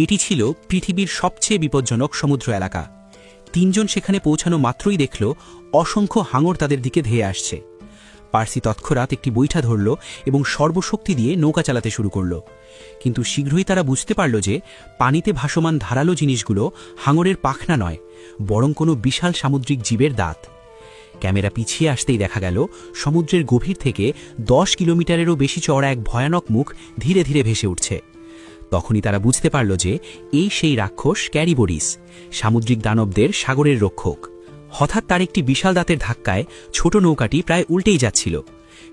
এটি ছিল পৃথিবীর সবচেয়ে বিপজ্জনক সমুদ্র এলাকা। তিনজন সেখানে পৌঁছানো মাত্রই দেখল অসংখ্য হাঙর তাদের দিকে ধেয়ে আসছে। পার্সি তৎক্ষণাৎ একটি বৈঠা ধরল এবং সর্বশক্তি দিয়ে নৌকা চালাতে শুরু করল। কিন্তু শীঘ্রই তারা বুঝতে পারল যে পানিতে ভাসমান ধারালো জিনিসগুলো হাঙরের পাখনা নয়, বরং কোনো বিশাল সামুদ্রিক জীবের দাঁত। ক্যামেরা পিছিয়ে আসতেই দেখা গেল সমুদ্রের গভীর থেকে 10 কিলোমিটারেরও বেশি চওড়া এক ভয়ানক মুখ ধীরে ধীরে ভেসে উঠছে। তখনই তারা বুঝতে পারল যে এই সেই রাক্ষস ক্যারিবোরিস, সামুদ্রিক দানবদের সাগরের রক্ষক। হঠাৎ তার একটি বিশাল দাঁতের ধাক্কায় ছোট নৌকাটি প্রায় উল্টেই যাচ্ছিল।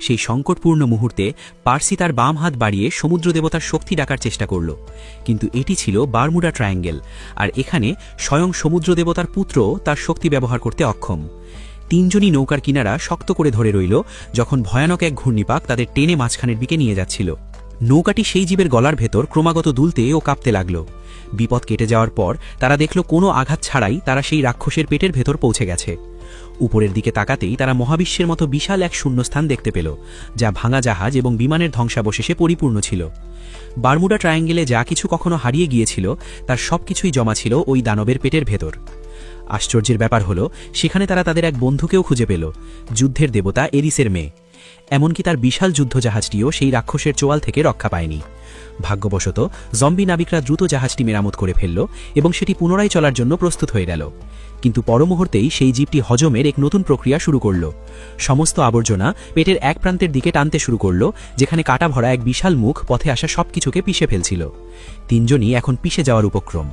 সেই সংকটপূর্ণ মুহূর্তে পার্সি তার বাম হাত বাড়িয়ে সমুদ্র দেবতার শক্তি ডাকার চেষ্টা করল, কিন্তু এটি ছিল বারমুডা ট্রায়াঙ্গেল, আর এখানে স্বয়ং সমুদ্র দেবতার পুত্রও তার শক্তি ব্যবহার করতে অক্ষম। তিনজনই নৌকার কিনারা শক্ত করে ধরে রইল যখন ভয়ানক এক ঘূর্ণিপাক তাদের টেনে মাঝখানের দিকে নিয়ে যাচ্ছিল। নৌকাটি সেই জীবের গলার ভেতর ক্রমাগত দুলতে ও কাঁপতে লাগল। বিপদ কেটে যাওয়ার পর তারা দেখল কোনো আঘাত ছাড়াই তারা সেই রাক্ষসের পেটের ভেতর পৌঁছে গেছে। উপরের দিকে তাকাতেই তারা মহাবিশ্বের মতো বিশাল এক শূন্যস্থান দেখতে পেল, যা ভাঙা জাহাজ এবং বিমানের ধ্বংসাবশেষে পরিপূর্ণ ছিল। বারমুডা ট্রায়াঙ্গেলে যা কিছু কখনো হারিয়ে গিয়েছিল তার সবকিছুই জমা ছিল ওই দানবের পেটের ভেতর। আশ্চর্যের ব্যাপার হলো সেখানে তারা তাদের এক বন্ধুকেও খুঁজে পেল, যুদ্ধের দেবতা এরিসের মেয়ে। এমনকি তার বিশাল যুদ্ধজাহাজটিও সেই রাক্ষসের চোয়াল থেকে রক্ষা পায়নি। ভাগ্যবশত জম্বি নাবিকরা দ্রুত জাহাজটি মেরামত করে ফেলল এবং সেটি পুনরায় চলার জন্য প্রস্তুত হয়ে গেল। কিন্তু পরমুহূর্তেই সেই জীবটি হজমের এক নতুন প্রক্রিয়া শুরু করল। সমস্ত আবর্জনা পেটের এক প্রান্তের দিকে টানতে শুরু করল, যেখানে কাটা ভরা এক বিশাল মুখ পথে আসা সবকিছুকে পিষে ফেলছিল। তিনজনই এখন পিষে যাওয়ার উপক্রম।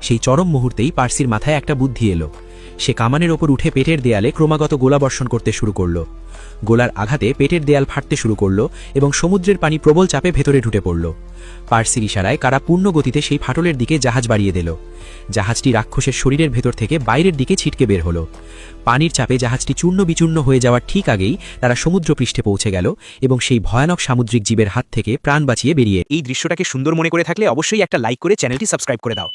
সেই চরম মুহূর্তেই পার্সির মাথায় একটা বুদ্ধি এলো। সে কামানের ওপর উঠে পেটের দেয়ালে ক্রমাগত গোলাবর্ষণ করতে শুরু করল। গোলার আঘাতে পেটের দেয়াল ফাটতে শুরু করল এবং সমুদ্রের পানি প্রবল চাপে ভেতরে ঢুকে পড়ল। পার্সির ইশারায় কারা পূর্ণ গতিতে সেই ফাটলের দিকে জাহাজ বাড়িয়ে দিল। জাহাজটি রাক্ষসের শরীরের ভেতর থেকে বাইরের দিকে ছিটকে বের হলো। পানির চাপে জাহাজটি চূর্ণ বিচূর্ণ হয়ে যাওয়ার ঠিক আগেই তারা সমুদ্রপৃষ্ঠে পৌঁছে গেল এবং সেই ভয়ানক সামুদ্রিক জীবের হাত থেকে প্রাণ বাঁচিয়ে বেরিয়ে। এই দৃশ্যটাকে সুন্দর মনে করে থাকলে অবশ্যই একটা লাইক করে চ্যানেলটি সাবস্ক্রাইব করে দাও।